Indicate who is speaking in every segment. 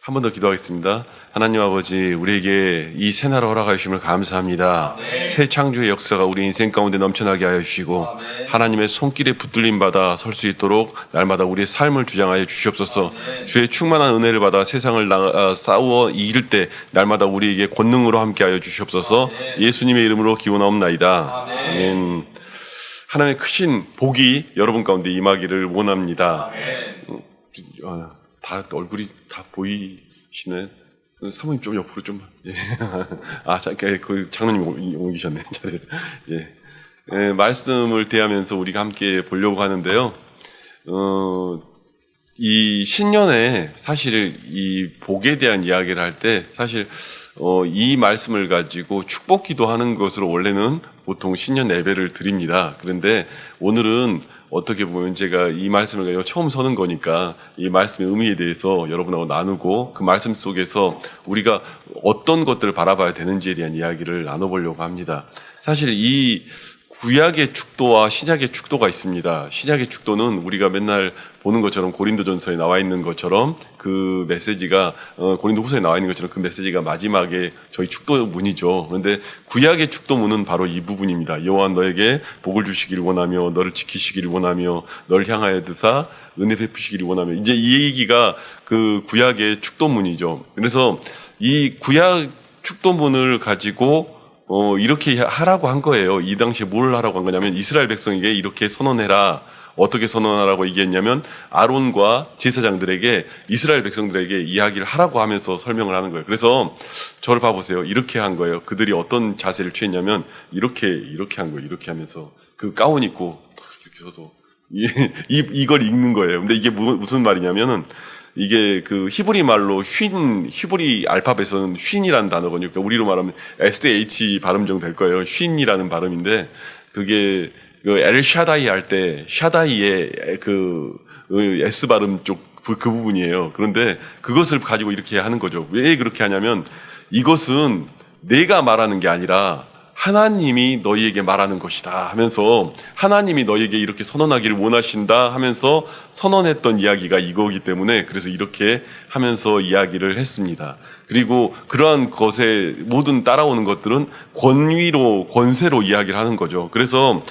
Speaker 1: 한 번 더 기도하겠습니다. 하나님 아버지, 우리에게 이 새날을 허락하여 주심을 감사합니다.
Speaker 2: 아멘.
Speaker 1: 새 창조의 역사가 우리 인생 가운데 넘쳐나게 하여 주시고
Speaker 2: 아멘.
Speaker 1: 하나님의 손길에 붙들림 받아 설 수 있도록 날마다 우리의 삶을 주장하여 주시옵소서.
Speaker 2: 아멘.
Speaker 1: 주의 충만한 은혜를 받아 세상을 싸워 이길 때 날마다 우리에게 권능으로 함께하여 주시옵소서.
Speaker 2: 아멘.
Speaker 1: 예수님의 이름으로 기원하옵나이다.
Speaker 2: 아멘.
Speaker 1: 아멘. 하나님의 크신 복이 여러분 가운데 임하기를 원합니다.
Speaker 2: 아멘.
Speaker 1: 다 얼굴이 다 보이시네. 사모님 좀 옆으로 좀. 예. 잠깐 그 장로님 옮기셨네 자리를. 예. 말씀을 대하면서 우리가 함께 보려고 하는데요. 이 신년에 사실 이 복에 대한 이야기를 할 때 사실 이 말씀을 가지고 축복기도 하는 것으로 원래는 보통 신년 예배를 드립니다. 그런데 오늘은 어떻게 보면 제가 이 말씀을 가지고 처음 서는 거니까 이 말씀의 의미에 대해서 여러분하고 나누고 그 말씀 속에서 우리가 어떤 것들을 바라봐야 되는지에 대한 이야기를 나눠보려고 합니다. 사실 이 구약의 축도와 신약의 축도가 있습니다. 신약의 축도는 우리가 맨날 보는 것처럼 고린도전서에 나와 있는 것처럼 그 메시지가 고린도후서에 나와 있는 것처럼 그 메시지가 마지막에 저희 축도문이죠. 그런데 구약의 축도문은 바로 이 부분입니다. 여호와 너에게 복을 주시기를 원하며 너를 지키시기를 원하며 너를 향하여 드사 은혜 베푸시기를 원하며 이제 이 얘기가 그 구약의 축도문이죠. 그래서 이 구약 축도문을 가지고 이렇게 하라고 한 거예요. 이 당시에 뭘 하라고 한 거냐면 이스라엘 백성에게 이렇게 선언해라. 어떻게 선언하라고 얘기했냐면 아론과 제사장들에게 이스라엘 백성들에게 이야기를 하라고 하면서 설명을 하는 거예요. 그래서 저를 봐보세요. 이렇게 한 거예요. 그들이 어떤 자세를 취했냐면 이렇게 한 거예요. 이렇게 하면서 그 가운 입고 이렇게 서서 이걸 읽는 거예요. 근데 이게 무슨 말이냐면은 이게 그 히브리 말로 히브리 알파벳에서는 쉰이라는 단어거든요. 그러니까 우리로 말하면 SH 발음 정도 될 거예요. 쉰이라는 발음인데 그게 그 엘샤다이 할 때 샤다이의 그 S 발음 쪽 그 부분이에요. 그런데 그것을 가지고 이렇게 하는 거죠. 왜 그렇게 하냐면 이것은 내가 말하는 게 아니라 하나님이 너희에게 말하는 것이다 하면서 하나님이 너희에게 이렇게 선언하기를 원하신다 하면서 선언했던 이야기가 이거기 때문에 그래서 이렇게 하면서 이야기를 했습니다. 그리고 그러한 것에 모든 따라오는 것들은 권세로 이야기를 하는 거죠. 그래서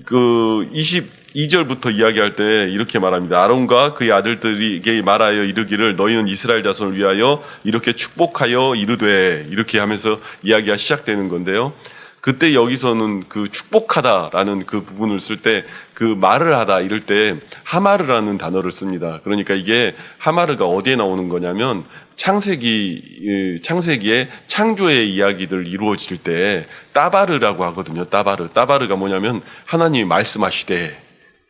Speaker 1: 그 22절부터 이야기할 때 이렇게 말합니다. 아론과 그의 아들들에게 말하여 이르기를 너희는 이스라엘 자손을 위하여 이렇게 축복하여 이르되 이렇게 하면서 이야기가 시작되는 건데요. 그때 여기서는 그 축복하다라는 그 부분을 쓸 때 그 말을 하다 이럴 때 하마르라는 단어를 씁니다. 그러니까 이게 하마르가 어디에 나오는 거냐면 창세기에 창조의 이야기들 이루어질 때 따바르라고 하거든요. 따바르가 뭐냐면 하나님이 말씀하시되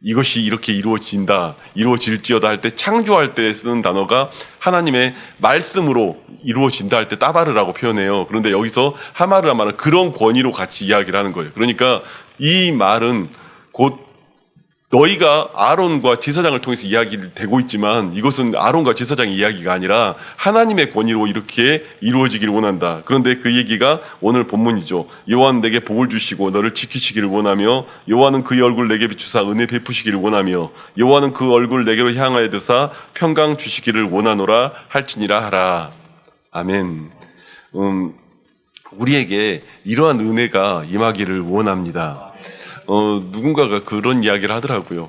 Speaker 1: 이것이 이렇게 이루어질지어다 할 때 창조할 때 쓰는 단어가 하나님의 말씀으로 이루어진다 할 때 따바르라고 표현해요. 그런데 여기서 하마르라 말은 그런 권위로 같이 이야기를 하는 거예요. 그러니까 이 말은 곧 너희가 아론과 제사장을 통해서 이야기를 되고 있지만 이것은 아론과 제사장의 이야기가 아니라 하나님의 권위로 이렇게 이루어지기를 원한다. 그런데 그 얘기가 오늘 본문이죠. 여호와는 내게 복을 주시고 너를 지키시기를 원하며 여호와는 그의 얼굴 내게 비추사 은혜 베푸시기를 원하며 여호와는 그 얼굴 내게로 향하여 드사 평강 주시기를 원하노라 할지니라 하라. 아멘. 우리에게 이러한 은혜가 임하기를 원합니다. 누군가가 그런 이야기를 하더라고요.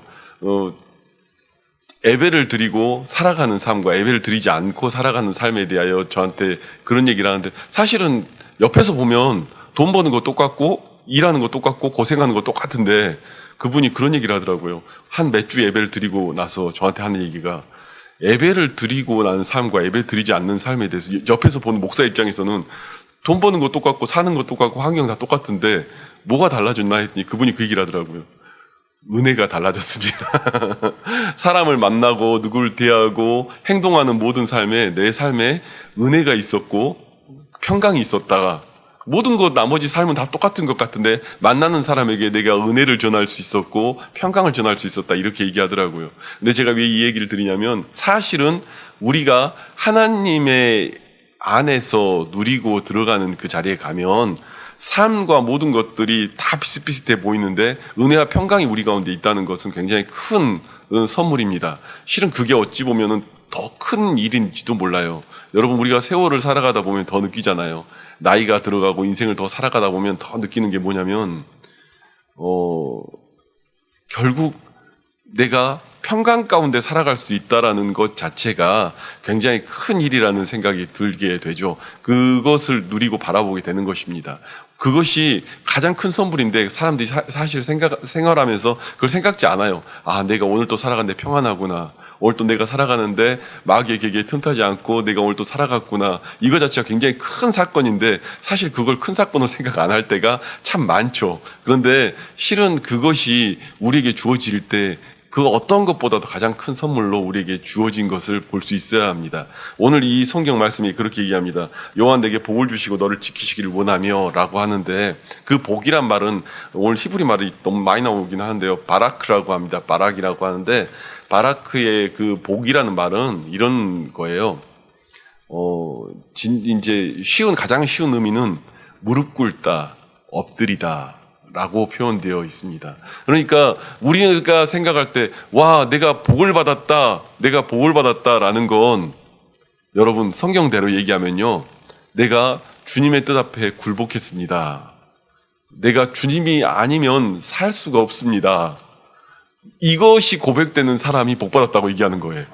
Speaker 1: 예배를 드리고 살아가는 삶과 예배를 드리지 않고 살아가는 삶에 대하여 저한테 그런 얘기를 하는데 사실은 옆에서 보면 돈 버는 거 똑같고 일하는 거 똑같고 고생하는 거 똑같은데 그분이 그런 얘기를 하더라고요. 한 몇 주 예배를 드리고 나서 저한테 하는 얘기가 예배를 드리고 난 삶과 예배 드리지 않는 삶에 대해서 옆에서 보는 목사 입장에서는 돈 버는 거 똑같고 사는 거 똑같고 환경 다 똑같은데 뭐가 달라졌나 했더니 그분이 그 얘기를 하더라고요. 은혜가 달라졌습니다. 사람을 만나고 누구를 대하고 행동하는 모든 삶에 내 삶에 은혜가 있었고 평강이 있었다가 모든 것 나머지 삶은 다 똑같은 것 같은데 만나는 사람에게 내가 은혜를 전할 수 있었고 평강을 전할 수 있었다 이렇게 얘기하더라고요. 근데 제가 왜 이 얘기를 드리냐면 사실은 우리가 하나님의 안에서 누리고 들어가는 그 자리에 가면 삶과 모든 것들이 다 비슷비슷해 보이는데 은혜와 평강이 우리 가운데 있다는 것은 굉장히 큰 선물입니다. 실은 그게 어찌 보면은 더 큰 일인지도 몰라요. 여러분, 우리가 세월을 살아가다 보면 더 느끼잖아요. 나이가 들어가고 인생을 더 살아가다 보면 더 느끼는 게 뭐냐면 결국 내가 평강 가운데 살아갈 수 있다라는 것 자체가 굉장히 큰 일이라는 생각이 들게 되죠. 그것을 누리고 바라보게 되는 것입니다. 그것이 가장 큰 선물인데 사람들이 사실 생활하면서 그걸 생각지 않아요. 아, 내가 오늘 또 살아가는데 평안하구나. 오늘 또 내가 살아가는데 마귀의 계기에 틈타지 않고 내가 오늘 또 살아갔구나. 이거 자체가 굉장히 큰 사건인데 사실 그걸 큰 사건으로 생각 안 할 때가 참 많죠. 그런데 실은 그것이 우리에게 주어질 때 그 어떤 것보다도 가장 큰 선물로 우리에게 주어진 것을 볼 수 있어야 합니다. 오늘 이 성경 말씀이 그렇게 얘기합니다. 여호와 내게 복을 주시고 너를 지키시기를 원하며 라고 하는데 그 복이란 말은 오늘 히브리 말이 너무 많이 나오긴 하는데요. 바라크라고 합니다. 바락이라고 하는데 바라크의 그 복이라는 말은 이런 거예요. 이제 가장 쉬운 의미는 무릎 꿇다, 엎드리다 라고 표현되어 있습니다. 그러니까 우리가 생각할 때, 와, 내가 복을 받았다라는 건 여러분 성경대로 얘기하면요. 내가 주님의 뜻 앞에 굴복했습니다. 내가 주님이 아니면 살 수가 없습니다. 이것이 고백되는 사람이 복받았다고 얘기하는 거예요.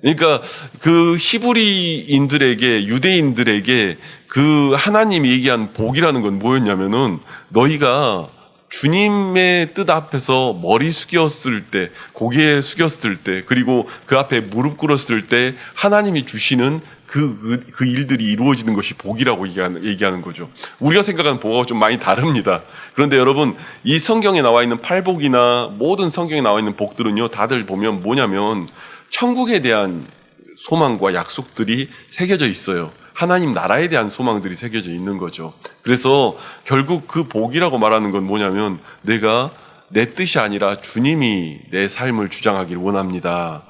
Speaker 1: 그러니까 그 히브리인들에게, 유대인들에게 그 하나님이 얘기한 복이라는 건 뭐였냐면은 너희가 주님의 뜻 앞에서 머리 숙였을 때, 고개 숙였을 때, 그리고 그 앞에 무릎 꿇었을 때 하나님이 주시는 그 일들이 이루어지는 것이 복이라고 얘기하는 거죠. 우리가 생각하는 복하고 좀 많이 다릅니다. 그런데 여러분, 이 성경에 나와 있는 팔복이나 모든 성경에 나와 있는 복들은요, 다들 보면 뭐냐면 천국에 대한 소망과 약속들이 새겨져 있어요. 하나님 나라에 대한 소망들이 새겨져 있는 거죠. 그래서 결국 그 복이라고 말하는 건 뭐냐면 내가 내 뜻이 아니라 주님이 내 삶을 주장하기를 원합니다.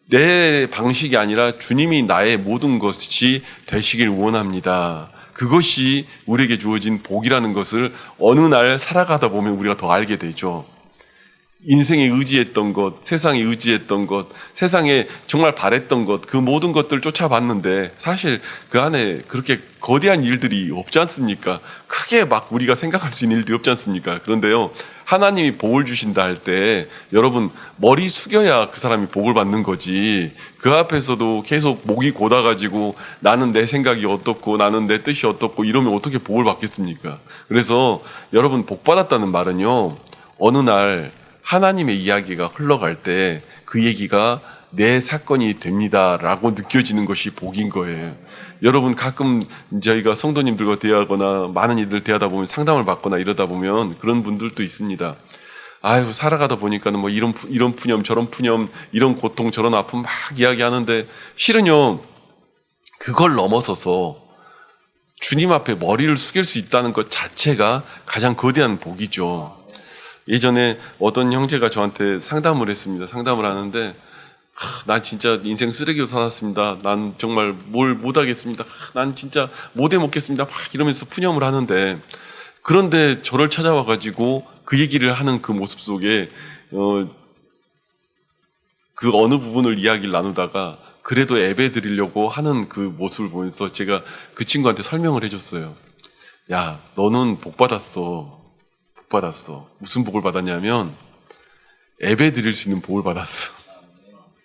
Speaker 1: 내 방식이 아니라 주님이 나의 모든 것이 되시길 원합니다. 그것이 우리에게 주어진 복이라는 것을 어느 날 살아가다 보면 우리가 더 알게 되죠. 인생에 의지했던 것, 세상에 의지했던 것, 세상에 정말 바랬던 것, 그 모든 것들을 쫓아봤는데 사실 그 안에 그렇게 거대한 일들이 없지 않습니까? 크게 막 우리가 생각할 수 있는 일들이 없지 않습니까? 그런데요, 하나님이 복을 주신다 할 때 여러분 머리 숙여야 그 사람이 복을 받는 거지, 그 앞에서도 계속 목이 곧아가지고 나는 내 생각이 어떻고 나는 내 뜻이 어떻고 이러면 어떻게 복을 받겠습니까? 그래서 여러분 복 받았다는 말은요, 어느 날 하나님의 이야기가 흘러갈 때 그 얘기가 내 사건이 됩니다라고 느껴지는 것이 복인 거예요. 여러분 가끔 저희가 성도님들과 대화하거나 많은 이들 대하다 보면 상담을 받거나 이러다 보면 그런 분들도 있습니다. 아유, 살아가다 보니까는 뭐 이런 푸념 저런 푸념, 이런 고통 저런 아픔 막 이야기하는데 실은요, 그걸 넘어서서 주님 앞에 머리를 숙일 수 있다는 것 자체가 가장 거대한 복이죠. 예전에 어떤 형제가 저한테 상담을 했습니다. 상담을 하는데 난 진짜 인생 쓰레기로 살았습니다. 난 정말 뭘 못하겠습니다. 난 진짜 못 해먹겠습니다. 막 이러면서 푸념을 하는데, 그런데 저를 찾아와가지고 그 얘기를 하는 그 모습 속에 그 어느 부분을 이야기를 나누다가 그래도 예배 드리려고 하는 그 모습을 보면서 제가 그 친구한테 설명을 해줬어요. 야, 너는 복 받았어. 무슨 복을 받았냐면 예배 드릴 수 있는 복을 받았어.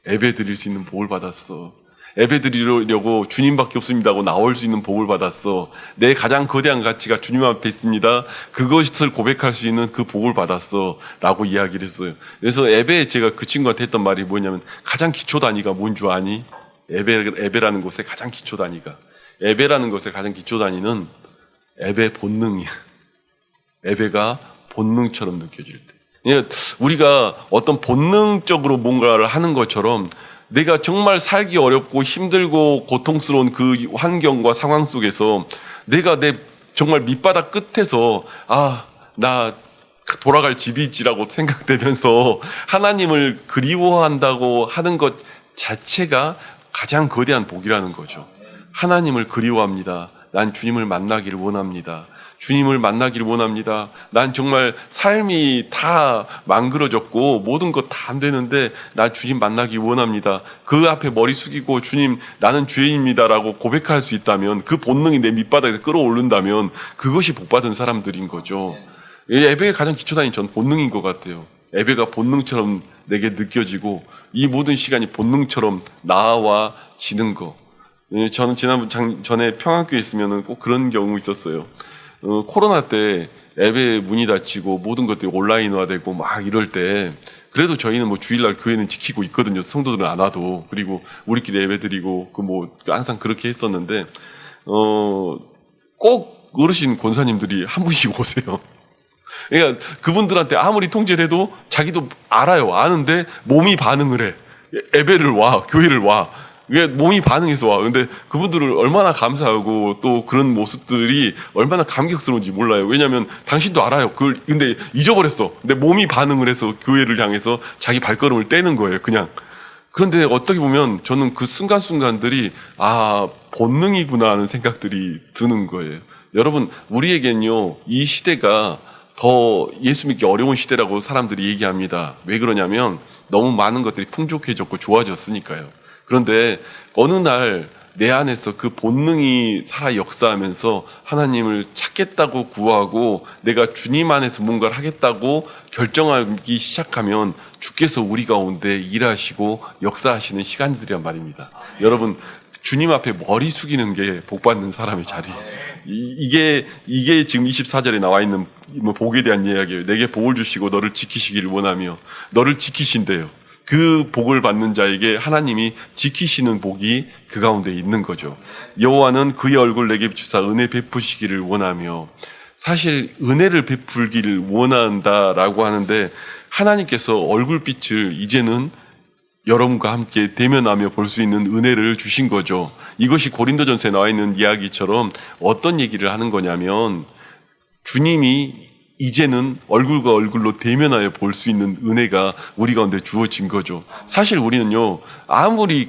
Speaker 1: 예배 드릴 수 있는 복을 받았어. 예배 드리려고 주님밖에 없습니다 하고 나올 수 있는 복을 받았어. 내 가장 거대한 가치가 주님 앞에 있습니다. 그것을 고백할 수 있는 그 복을 받았어 라고 이야기를 했어요. 그래서 예배에 제가 그 친구한테 했던 말이 뭐냐면 가장 기초 단위가 뭔 줄 아니? 예배라는 곳의 가장 기초 단위가, 예배라는 것의 가장 기초 단위는 예배 본능이야. 예배가 본능처럼 느껴질 때, 그러니까 우리가 어떤 본능적으로 뭔가를 하는 것처럼 내가 정말 살기 어렵고 힘들고 고통스러운 그 환경과 상황 속에서 내가 내 정말 밑바닥 끝에서 나 돌아갈 집이 있지라고 생각되면서 하나님을 그리워한다고 하는 것 자체가 가장 거대한 복이라는 거죠. 하나님을 그리워합니다. 난 주님을 만나기를 원합니다. 주님을 만나기를 원합니다. 난 정말 삶이 다 망그러졌고 모든 것 다 안 되는데 난 주님 만나기 원합니다. 그 앞에 머리 숙이고 주님 나는 죄인입니다라고 고백할 수 있다면, 그 본능이 내 밑바닥에서 끌어오른다면 그것이 복받은 사람들인 거죠. 예배의 가장 기초단이 전 본능인 것 같아요. 예배가 본능처럼 내게 느껴지고 이 모든 시간이 본능처럼 나와지는 거. 저는 전에 평안교에 있으면 꼭 그런 경우 있었어요. 코로나 때 예배 문이 닫히고 모든 것들이 온라인화되고 막 이럴 때, 그래도 저희는 뭐 주일날 교회는 지키고 있거든요. 성도들은 안 와도. 그리고 우리끼리 예배 드리고 항상 그렇게 했었는데, 꼭 어르신 권사님들이 한 분씩 오세요. 그러니까 그분들한테 아무리 통제를 해도 자기도 알아요. 아는데 몸이 반응을 해. 예배를 와, 교회를 와. 이게 몸이 반응해서 와. 근데 그분들을 얼마나 감사하고 또 그런 모습들이 얼마나 감격스러운지 몰라요. 왜냐하면 당신도 알아요. 그걸 근데 잊어버렸어. 근데 몸이 반응을 해서 교회를 향해서 자기 발걸음을 떼는 거예요. 그냥. 그런데 어떻게 보면 저는 그 순간순간들이 본능이구나 하는 생각들이 드는 거예요. 여러분, 우리에겐요, 이 시대가 더 예수 믿기 어려운 시대라고 사람들이 얘기합니다. 왜 그러냐면 너무 많은 것들이 풍족해졌고 좋아졌으니까요. 그런데 어느 날 내 안에서 그 본능이 살아 역사하면서 하나님을 찾겠다고 구하고 내가 주님 안에서 뭔가를 하겠다고 결정하기 시작하면 주께서 우리 가운데 일하시고 역사하시는 시간들이란 말입니다. 여러분, 주님 앞에 머리 숙이는 게 복받는 사람의 자리예요. 이게 지금 24절에 나와 있는 복에 대한 이야기예요. 내게 복을 주시고 너를 지키시기를 원하며, 너를 지키신대요. 그 복을 받는 자에게 하나님이 지키시는 복이 그 가운데 있는 거죠. 여호와는 그의 얼굴 내게 비추사 은혜 베푸시기를 원하며, 사실 은혜를 베풀기를 원한다라고 하는데 하나님께서 얼굴빛을 이제는 여러분과 함께 대면하며 볼 수 있는 은혜를 주신 거죠. 이것이 고린도전서에 나와 있는 이야기처럼 어떤 얘기를 하는 거냐면, 주님이 이제는 얼굴과 얼굴로 대면하여 볼 수 있는 은혜가 우리 가운데 주어진 거죠. 사실 우리는요, 아무리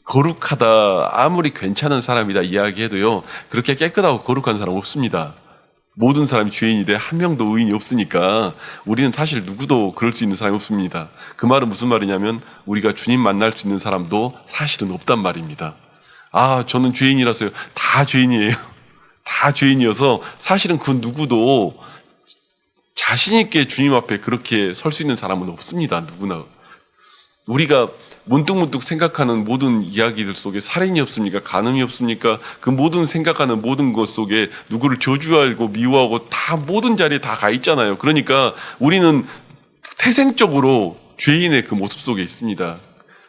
Speaker 1: 거룩하다, 아무리 괜찮은 사람이다 이야기해도요, 그렇게 깨끗하고 거룩한 사람 없습니다. 모든 사람이 죄인이 돼 한 명도 의인이 없으니까 우리는 사실 누구도 그럴 수 있는 사람이 없습니다. 그 말은 무슨 말이냐면 우리가 주님 만날 수 있는 사람도 사실은 없단 말입니다. 저는 죄인이라서요. 다 죄인이에요. 다 죄인이어서 사실은 그 누구도 자신 있게 주님 앞에 그렇게 설 수 있는 사람은 없습니다. 누구나. 우리가 문득문득 생각하는 모든 이야기들 속에 살인이 없습니까? 간음이 없습니까? 그 모든 생각하는 모든 것 속에 누구를 저주하고 미워하고 다 모든 자리에 다 가 있잖아요. 그러니까 우리는 태생적으로 죄인의 그 모습 속에 있습니다.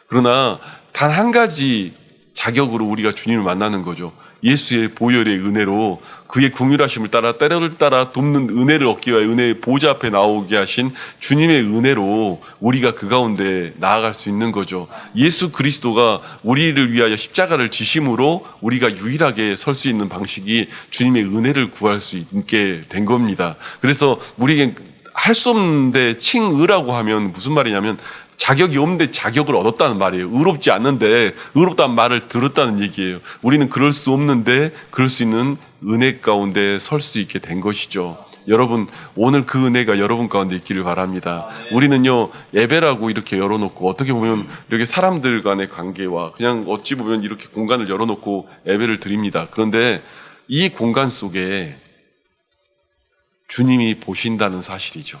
Speaker 1: 그러나 단 한 가지 자격으로 우리가 주님을 만나는 거죠. 예수의 보혈의 은혜로 그의 긍휼하심을 따라 때를 따라 돕는 은혜를 얻기 위하여 은혜의 보좌 앞에 나오게 하신 주님의 은혜로 우리가 그 가운데 나아갈 수 있는 거죠. 예수 그리스도가 우리를 위하여 십자가를 지심으로 우리가 유일하게 설 수 있는 방식이 주님의 은혜를 구할 수 있게 된 겁니다. 그래서 우리에게 할 수 없는데 칭의라고 하면 무슨 말이냐면 자격이 없는데 자격을 얻었다는 말이에요. 의롭지 않는데 의롭다는 말을 들었다는 얘기예요. 우리는 그럴 수 없는데 그럴 수 있는 은혜 가운데 설 수 있게 된 것이죠. 여러분, 오늘 그 은혜가 여러분 가운데 있기를 바랍니다. 우리는요, 예배라고 이렇게 열어놓고 어떻게 보면 이렇게 사람들 간의 관계와 그냥 어찌 보면 이렇게 공간을 열어놓고 예배를 드립니다. 그런데 이 공간 속에 주님이 보신다는 사실이죠.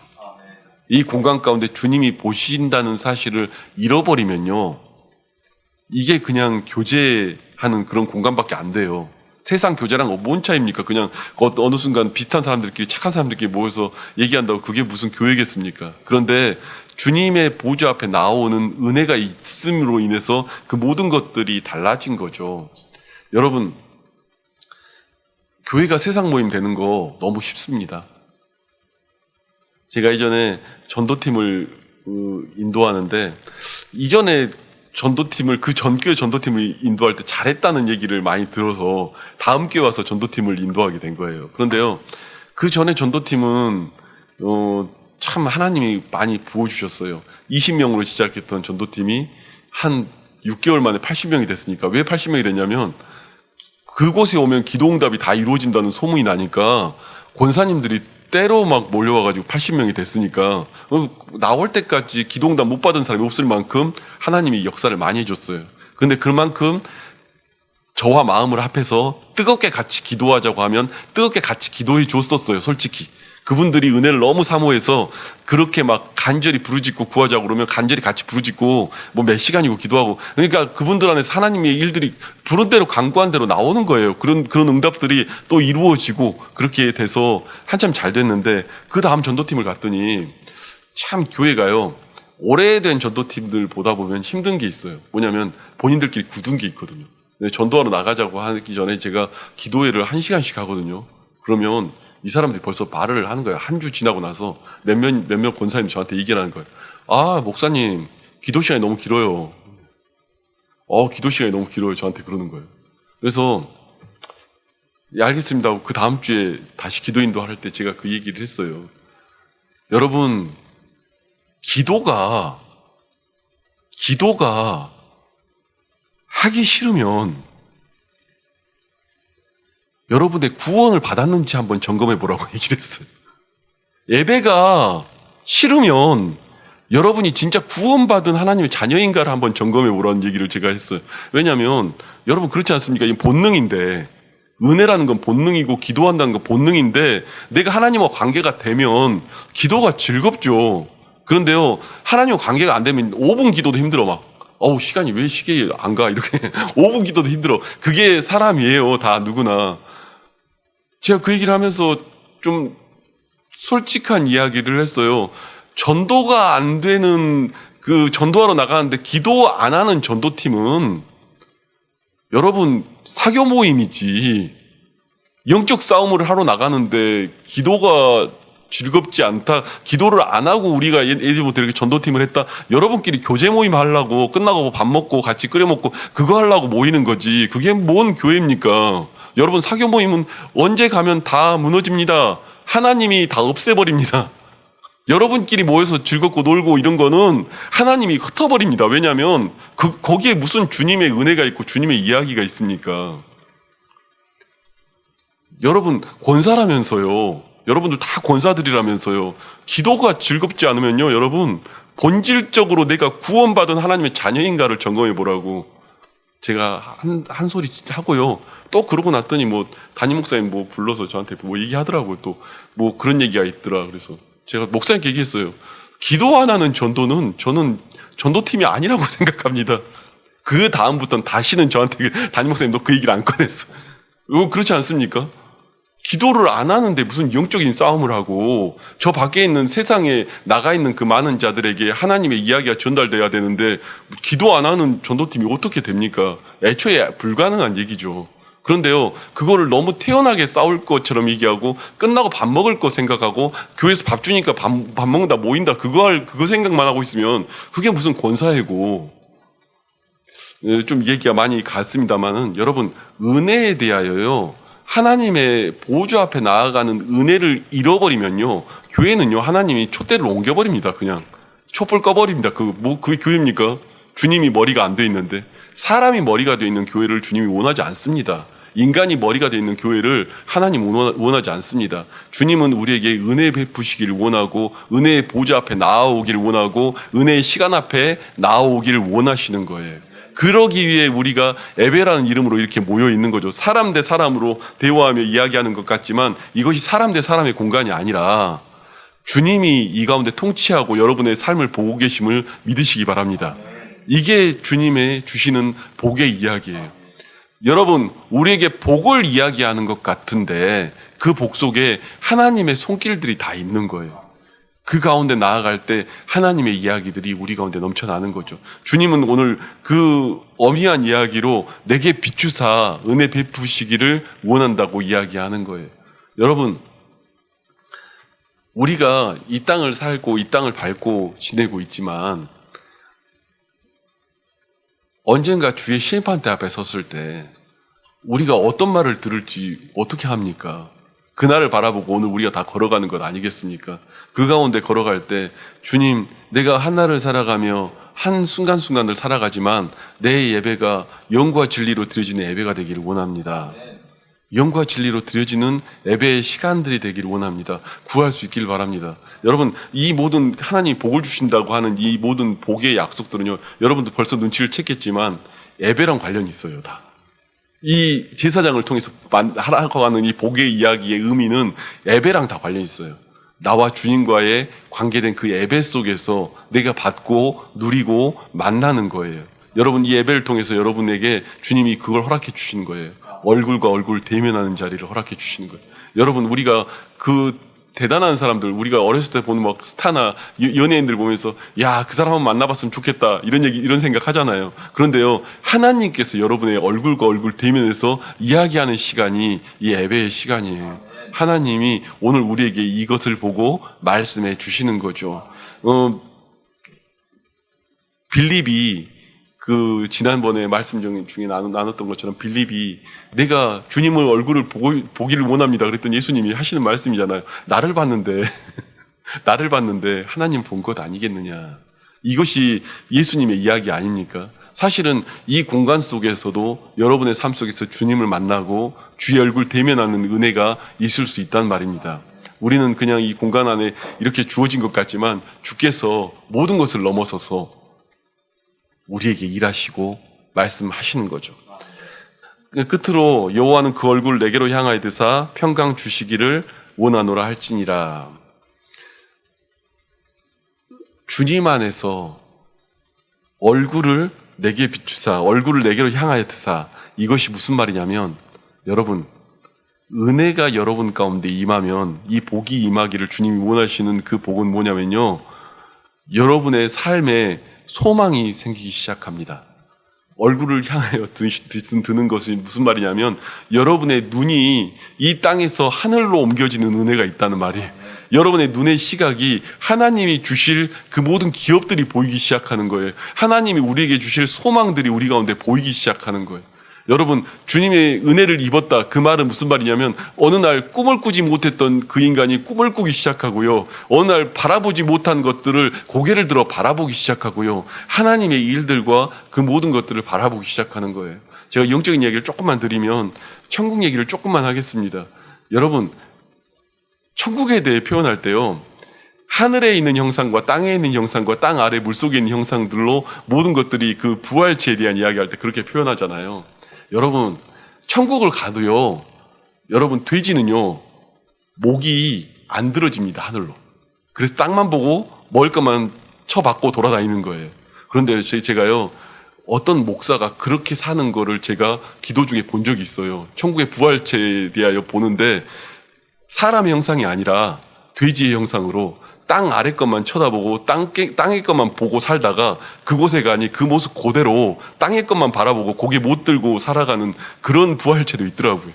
Speaker 1: 이 공간 가운데 주님이 보신다는 사실을 잃어버리면요, 이게 그냥 교제하는 그런 공간밖에 안 돼요. 세상 교제랑 뭔 차이입니까? 그냥 어느 순간 비슷한 사람들끼리, 착한 사람들끼리 모여서 얘기한다고 그게 무슨 교회겠습니까? 그런데 주님의 보좌 앞에 나오는 은혜가 있음으로 인해서 그 모든 것들이 달라진 거죠. 여러분, 교회가 세상 모임 되는 거 너무 쉽습니다. 제가 이전에 전도팀을 인도하는데, 이전에 전도팀을, 그 전교회 전도팀을 인도할 때 잘했다는 얘기를 많이 들어서 다음 교회 와서 전도팀을 인도하게 된 거예요. 그런데요, 그 전에 전도팀은 참 하나님이 많이 부어주셨어요. 20명으로 시작했던 전도팀이 한 6개월 만에 80명이 됐으니까. 왜 80명이 됐냐면 그곳에 오면 기도응답이 다 이루어진다는 소문이 나니까 권사님들이 때로 막 몰려와가지고 80명이 됐으니까 나올 때까지 기도응답 못 받은 사람이 없을 만큼 하나님이 역사를 많이 해줬어요. 근데 그만큼 저와 마음을 합해서 뜨겁게 같이 기도하자고 하면 뜨겁게 같이 기도해 줬었어요. 솔직히 그분들이 은혜를 너무 사모해서 그렇게 막 간절히 부르짖고 구하자고 그러면 간절히 같이 부르짖고 뭐 몇 시간이고 기도하고, 그러니까 그분들 안에서 하나님의 일들이 부른 대로 간구한 대로 나오는 거예요. 그런 응답들이 또 이루어지고 그렇게 돼서 한참 잘 됐는데, 그 다음 전도팀을 갔더니 참 교회가요, 오래된 전도팀들 보다 보면 힘든 게 있어요. 뭐냐면 본인들끼리 굳은 게 있거든요. 전도하러 나가자고 하기 전에 제가 기도회를 1시간씩 하거든요. 그러면 이 사람들이 벌써 말을 하는 거예요. 한 주 지나고 나서 몇몇 권사님이 저한테 얘기를 하는 거예요. 아, 목사님, 기도 시간이 너무 길어요. 기도 시간이 너무 길어요. 저한테 그러는 거예요. 그래서, 예, 알겠습니다 하고 그 다음 주에 다시 기도 인도할 때 제가 그 얘기를 했어요. 여러분, 기도가 하기 싫으면 여러분의 구원을 받았는지 한번 점검해 보라고 얘기를 했어요. 예배가 싫으면 여러분이 진짜 구원받은 하나님의 자녀인가를 한번 점검해 보라는 얘기를 제가 했어요. 왜냐하면 여러분 그렇지 않습니까? 이 본능인데, 은혜라는 건 본능이고 기도한다는 건 본능인데, 내가 하나님과 관계가 되면 기도가 즐겁죠. 그런데요, 하나님과 관계가 안 되면 5분 기도도 힘들어. 막 시간이 왜 시계에 안 가? 이렇게 5분 기도도 힘들어. 그게 사람이에요. 다 누구나. 제가 그 얘기를 하면서 좀 솔직한 이야기를 했어요. 전도가 안 되는, 전도하러 나가는데 기도 안 하는 전도팀은 여러분 사교 모임이지, 영적 싸움을 하러 나가는데 기도가 즐겁지 않다, 기도를 안 하고 우리가 예를 들어 이렇게 전도팀을 했다, 여러분끼리 교제 모임 하려고 끝나고 밥 먹고 같이 끓여 먹고 그거 하려고 모이는 거지, 그게 뭔 교회입니까? 여러분 사교 모임은 언제 가면 다 무너집니다. 하나님이 다 없애버립니다. 여러분끼리 모여서 즐겁고 놀고 이런 거는 하나님이 흩어버립니다. 왜냐하면 거기에 무슨 주님의 은혜가 있고 주님의 이야기가 있습니까? 여러분 권사라면서요, 여러분들 다 권사들이라면서요, 기도가 즐겁지 않으면요, 여러분 본질적으로 내가 구원받은 하나님의 자녀인가를 점검해 보라고 제가 한 소리 하고요. 또 그러고 났더니 담임 목사님 불러서 저한테 얘기하더라고요. 또 그런 얘기가 있더라. 그래서 제가 목사님께 얘기했어요. 기도 안 하는 전도는 저는 전도팀이 아니라고 생각합니다. 그 다음부터는 다시는 저한테 담임 목사님도 그 얘기를 안 꺼냈어. 그렇지 않습니까? 기도를 안 하는데 무슨 영적인 싸움을 하고, 저 밖에 있는 세상에 나가 있는 그 많은 자들에게 하나님의 이야기가 전달돼야 되는데 기도 안 하는 전도팀이 어떻게 됩니까? 애초에 불가능한 얘기죠. 그런데요, 그거를 너무 태연하게 싸울 것처럼 얘기하고 끝나고 밥 먹을 거 생각하고 교회에서 밥 주니까 밥 먹는다, 모인다, 그거 생각만 하고 있으면 그게 무슨 권사회고. 좀 얘기가 많이 갔습니다만은, 여러분 은혜에 대하여요, 하나님의 보좌 앞에 나아가는 은혜를 잃어버리면요, 교회는요 하나님이 촛대를 옮겨버립니다. 그냥 촛불 꺼버립니다. 그게 교회입니까? 주님이 머리가 안 돼 있는데. 사람이 머리가 돼 있는 교회를 주님이 원하지 않습니다. 인간이 머리가 돼 있는 교회를 하나님 원하지 않습니다. 주님은 우리에게 은혜 베푸시기를 원하고, 은혜의 보좌 앞에 나아오기를 원하고, 은혜의 시간 앞에 나아오기를 원하시는 거예요. 그러기 위해 우리가 예배라는 이름으로 이렇게 모여 있는 거죠. 사람 대 사람으로 대화하며 이야기하는 것 같지만 이것이 사람 대 사람의 공간이 아니라 주님이 이 가운데 통치하고 여러분의 삶을 보고 계심을 믿으시기 바랍니다. 이게 주님의 주시는 복의 이야기예요. 여러분, 우리에게 복을 이야기하는 것 같은데 그 복 속에 하나님의 손길들이 다 있는 거예요. 그 가운데 나아갈 때 하나님의 이야기들이 우리 가운데 넘쳐나는 거죠. 주님은 오늘 그 어미한 이야기로 내게 비추사 은혜 베푸시기를 원한다고 이야기하는 거예요. 여러분, 우리가 이 땅을 살고 이 땅을 밟고 지내고 있지만 언젠가 주의 심판대 앞에 섰을 때 우리가 어떤 말을 들을지 어떻게 합니까? 그날을 바라보고 오늘 우리가 다 걸어가는 것 아니겠습니까? 그 가운데 걸어갈 때 주님, 내가 한 날을 살아가며 한 순간순간을 살아가지만 내 예배가 영과 진리로 드려지는 예배가 되기를 원합니다. 영과 진리로 드려지는 예배의 시간들이 되기를 원합니다. 구할 수 있길 바랍니다. 여러분, 이 모든 하나님이 복을 주신다고 하는 이 모든 복의 약속들은요, 여러분도 벌써 눈치를 챘겠지만 예배랑 관련이 있어요. 다. 이 제사장을 통해서 하라고 하는 이 복의 이야기의 의미는 예배랑 다 관련이 있어요. 나와 주님과의 관계된 그 예배 속에서 내가 받고 누리고 만나는 거예요. 여러분, 이 예배를 통해서 여러분에게 주님이 그걸 허락해 주시는 거예요. 얼굴과 얼굴 대면하는 자리를 허락해 주시는 거예요. 여러분, 우리가 그 대단한 사람들, 우리가 어렸을 때 보는 막 스타나 연예인들 보면서 야, 그 사람 한번 만나봤으면 좋겠다 이런 생각 하잖아요. 그런데요, 하나님께서 여러분의 얼굴과 얼굴 대면해서 이야기하는 시간이 이 예배의 시간이에요. 하나님이 오늘 우리에게 이것을 보고 말씀해 주시는 거죠. 빌립이 그 지난번에 말씀 중에 나눴던 것처럼 빌립이 내가 주님의 얼굴을 보기를 원합니다. 그랬더니 예수님이 하시는 말씀이잖아요. 나를 봤는데 하나님 본 것 아니겠느냐. 이것이 예수님의 이야기 아닙니까? 사실은 이 공간 속에서도 여러분의 삶 속에서 주님을 만나고 주의 얼굴 대면하는 은혜가 있을 수 있단 말입니다. 우리는 그냥 이 공간 안에 이렇게 주어진 것 같지만 주께서 모든 것을 넘어서서 우리에게 일하시고 말씀하시는 거죠. 끝으로 여호와는 그 얼굴 내게로 향하여 드사 평강 주시기를 원하노라 할지니라. 주님 안에서 얼굴을 내게 비추사, 얼굴을 내게로 향하여 드사. 이것이 무슨 말이냐면, 여러분, 은혜가 여러분 가운데 임하면 이 복이 임하기를 주님이 원하시는 그 복은 뭐냐면요, 여러분의 삶에 소망이 생기기 시작합니다. 얼굴을 향하여 드는 것이 무슨 말이냐면, 여러분의 눈이 이 땅에서 하늘로 옮겨지는 은혜가 있다는 말이에요. 여러분의 눈의 시각이 하나님이 주실 그 모든 기업들이 보이기 시작하는 거예요. 하나님이 우리에게 주실 소망들이 우리 가운데 보이기 시작하는 거예요. 여러분, 주님의 은혜를 입었다. 그 말은 무슨 말이냐면, 어느 날 꿈을 꾸지 못했던 그 인간이 꿈을 꾸기 시작하고요. 어느 날 바라보지 못한 것들을 고개를 들어 바라보기 시작하고요. 하나님의 일들과 그 모든 것들을 바라보기 시작하는 거예요. 제가 영적인 얘기를 조금만 드리면, 천국 얘기를 조금만 하겠습니다. 여러분, 천국에 대해 표현할 때요, 하늘에 있는 형상과 땅에 있는 형상과 땅 아래 물속에 있는 형상들로 모든 것들이 그 부활체에 대한 이야기할 때 그렇게 표현하잖아요. 여러분, 천국을 가도요, 여러분, 돼지는요, 목이 안 들어집니다, 하늘로. 그래서 땅만 보고 먹을 것만 쳐받고 돌아다니는 거예요. 그런데 제가요, 어떤 목사가 그렇게 사는 거를 제가 기도 중에 본 적이 있어요. 천국의 부활체에 대하여 보는데, 사람의 형상이 아니라 돼지의 형상으로 땅 아래 것만 쳐다보고 땅의 것만 보고 살다가 그곳에 가니 그 모습 그대로 땅의 것만 바라보고 고개 못 들고 살아가는 그런 부활체도 있더라고요.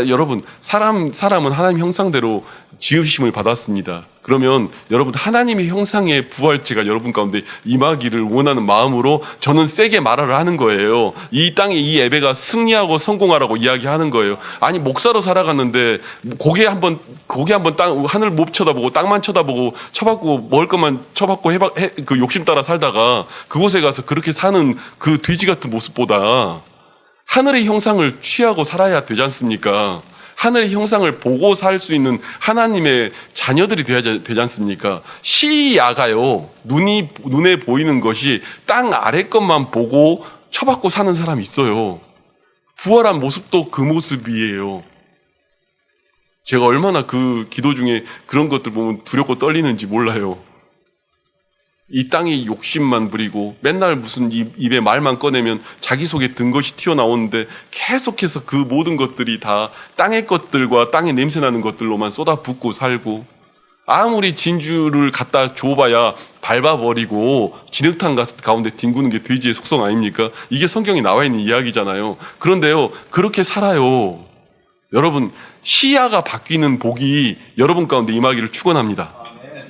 Speaker 1: 여러분, 사람은 하나님 형상대로 지으심을 받았습니다. 그러면 여러분, 하나님의 형상의 부활체가 여러분 가운데 임하기를 원하는 마음으로 저는 세게 말을 하는 거예요. 이 땅에 이 예배가 승리하고 성공하라고 이야기하는 거예요. 아니, 목사로 살아갔는데 고개 한번 땅 하늘 못 쳐다보고 땅만 쳐다보고 쳐받고 먹을 것만 쳐받고 그 욕심 따라 살다가 그곳에 가서 그렇게 사는 그 돼지 같은 모습보다 하늘의 형상을 취하고 살아야 되지 않습니까? 하늘의 형상을 보고 살 수 있는 하나님의 자녀들이 되지 않습니까? 시야가요, 눈에 보이는 것이 땅 아래 것만 보고 쳐받고 사는 사람이 있어요. 부활한 모습도 그 모습이에요. 제가 얼마나 그 기도 중에 그런 것들 보면 두렵고 떨리는지 몰라요. 이 땅에 욕심만 부리고 맨날 무슨 입에 말만 꺼내면 자기 속에 든 것이 튀어나오는데 계속해서 그 모든 것들이 다 땅의 것들과 땅에 냄새나는 것들로만 쏟아붓고 살고, 아무리 진주를 갖다 줘봐야 밟아버리고 진흙탕 가운데 뒹구는 게 돼지의 속성 아닙니까? 이게 성경에 나와 있는 이야기잖아요. 그런데요, 그렇게 살아요. 여러분, 시야가 바뀌는 복이 여러분 가운데 임하기를 축원합니다.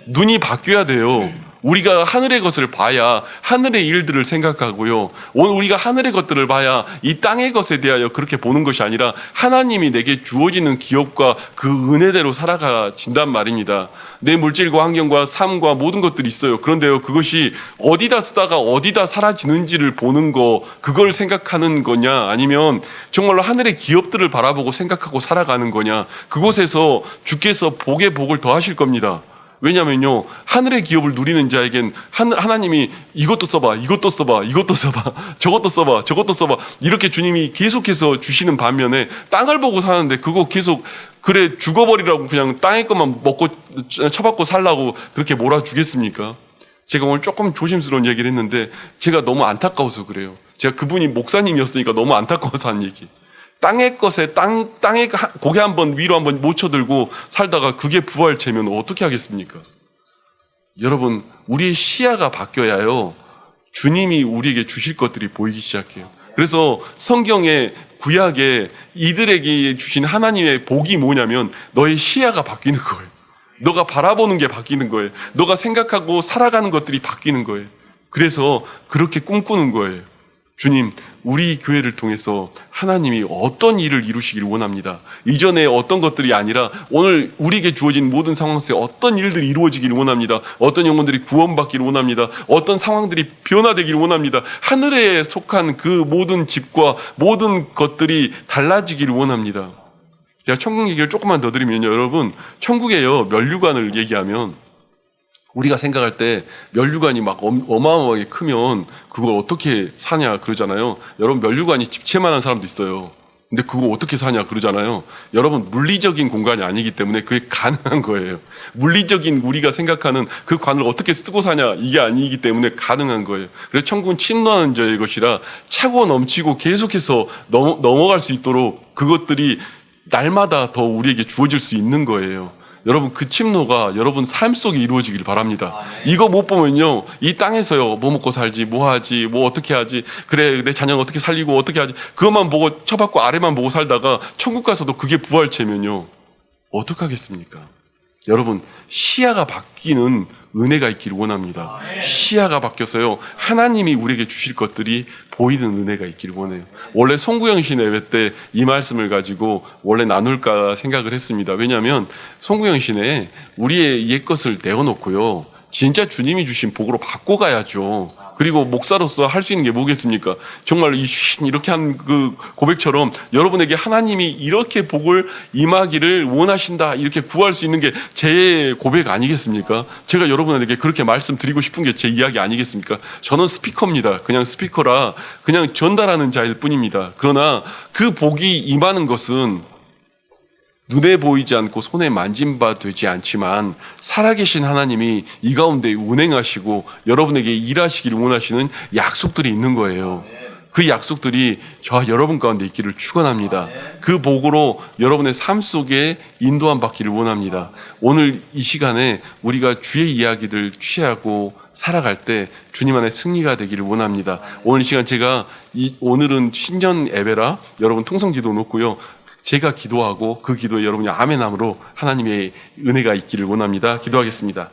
Speaker 1: 눈이 바뀌어야 돼요. 우리가 하늘의 것을 봐야 하늘의 일들을 생각하고요. 오늘 우리가 하늘의 것들을 봐야 이 땅의 것에 대하여 그렇게 보는 것이 아니라 하나님이 내게 주어지는 기업과 그 은혜대로 살아가진단 말입니다. 내 물질과 환경과 삶과 모든 것들이 있어요. 그런데요, 그것이 어디다 쓰다가 어디다 사라지는지를 보는 거, 그걸 생각하는 거냐, 아니면 정말로 하늘의 기업들을 바라보고 생각하고 살아가는 거냐, 그곳에서 주께서 복의 복을 더하실 겁니다. 왜냐면요, 하늘의 기업을 누리는 자에겐 하나님이 이것도 써봐, 이것도 써봐, 이것도 써봐, 저것도 써봐, 저것도 써봐, 이렇게 주님이 계속해서 주시는 반면에 땅을 보고 사는데 그거 계속 그래 죽어버리라고 그냥 땅의 것만 먹고 처박고 살라고 그렇게 몰아주겠습니까? 제가 오늘 조금 조심스러운 얘기를 했는데 제가 너무 안타까워서 그래요. 제가 그분이 목사님이었으니까 너무 안타까워서 한 얘기. 땅의 것에 땅의 고개 한번 위로 한번 못 쳐들고 살다가 그게 부활체면 어떻게 하겠습니까? 여러분, 우리의 시야가 바뀌어야요, 주님이 우리에게 주실 것들이 보이기 시작해요. 그래서 성경의 구약에 이들에게 주신 하나님의 복이 뭐냐면 너의 시야가 바뀌는 거예요. 너가 바라보는 게 바뀌는 거예요. 너가 생각하고 살아가는 것들이 바뀌는 거예요. 그래서 그렇게 꿈꾸는 거예요. 주님, 우리 교회를 통해서 하나님이 어떤 일을 이루시기를 원합니다. 이전에 어떤 것들이 아니라 오늘 우리에게 주어진 모든 상황 속에 어떤 일들이 이루어지기를 원합니다. 어떤 영혼들이 구원받기를 원합니다. 어떤 상황들이 변화되기를 원합니다. 하늘에 속한 그 모든 집과 모든 것들이 달라지기를 원합니다. 제가 천국 얘기를 조금만 더 드리면요, 여러분, 천국에요, 면류관을 얘기하면 우리가 생각할 때 면류관이 막 어마어마하게 크면 그걸 어떻게 사냐 그러잖아요. 여러분, 면류관이 집채만한 사람도 있어요. 근데 그거 어떻게 사냐 그러잖아요. 여러분, 물리적인 공간이 아니기 때문에 그게 가능한 거예요. 물리적인 우리가 생각하는 그 관을 어떻게 쓰고 사냐, 이게 아니기 때문에 가능한 거예요. 그래서 천국은 침노하는 자의 것이라 차고 넘치고 계속해서 넘어갈 수 있도록 그것들이 날마다 더 우리에게 주어질 수 있는 거예요. 여러분, 그 침노가 여러분 삶 속에 이루어지길 바랍니다. 이거 못 보면요, 이 땅에서요, 뭐 먹고 살지, 뭐 하지, 뭐 어떻게 하지, 그래 내 자녀는 어떻게 살리고 어떻게 하지, 그것만 보고 쳐받고 아래만 보고 살다가 천국 가서도 그게 부활체면요, 어떡하겠습니까? 여러분, 시야가 바뀌는 은혜가 있기를 원합니다. 시야가 바뀌어서요, 하나님이 우리에게 주실 것들이 보이는 은혜가 있기를 원해요. 원래 송구영 씨 예배 때 이 말씀을 가지고 원래 나눌까 생각을 했습니다. 왜냐하면 송구영 씨네 우리의 옛것을 내어놓고요, 진짜 주님이 주신 복으로 바꿔가야죠. 그리고 목사로서 할 수 있는 게 뭐겠습니까? 정말 이렇게 한 그 고백처럼 여러분에게 하나님이 이렇게 복을 임하기를 원하신다, 이렇게 구할 수 있는 게 제 고백 아니겠습니까? 제가 여러분에게 그렇게 말씀드리고 싶은 게 제 이야기 아니겠습니까? 저는 스피커입니다. 그냥 스피커라 그냥 전달하는 자일 뿐입니다. 그러나 그 복이 임하는 것은 눈에 보이지 않고 손에 만진 바 되지 않지만 살아계신 하나님이 이 가운데 운행하시고 여러분에게 일하시기를 원하시는 약속들이 있는 거예요. 그 약속들이 저와 여러분 가운데 있기를 축원합니다. 그 복으로 여러분의 삶 속에 인도함 받기를 원합니다. 오늘 이 시간에 우리가 주의 이야기를 취하고 살아갈 때 주님 안에 승리가 되기를 원합니다. 오늘 이 시간 제가 오늘은 신년 예배라 여러분 통성기도 놓고요, 제가 기도하고 그 기도에 여러분이 아멘함으로 하나님의 은혜가 있기를 원합니다. 기도하겠습니다.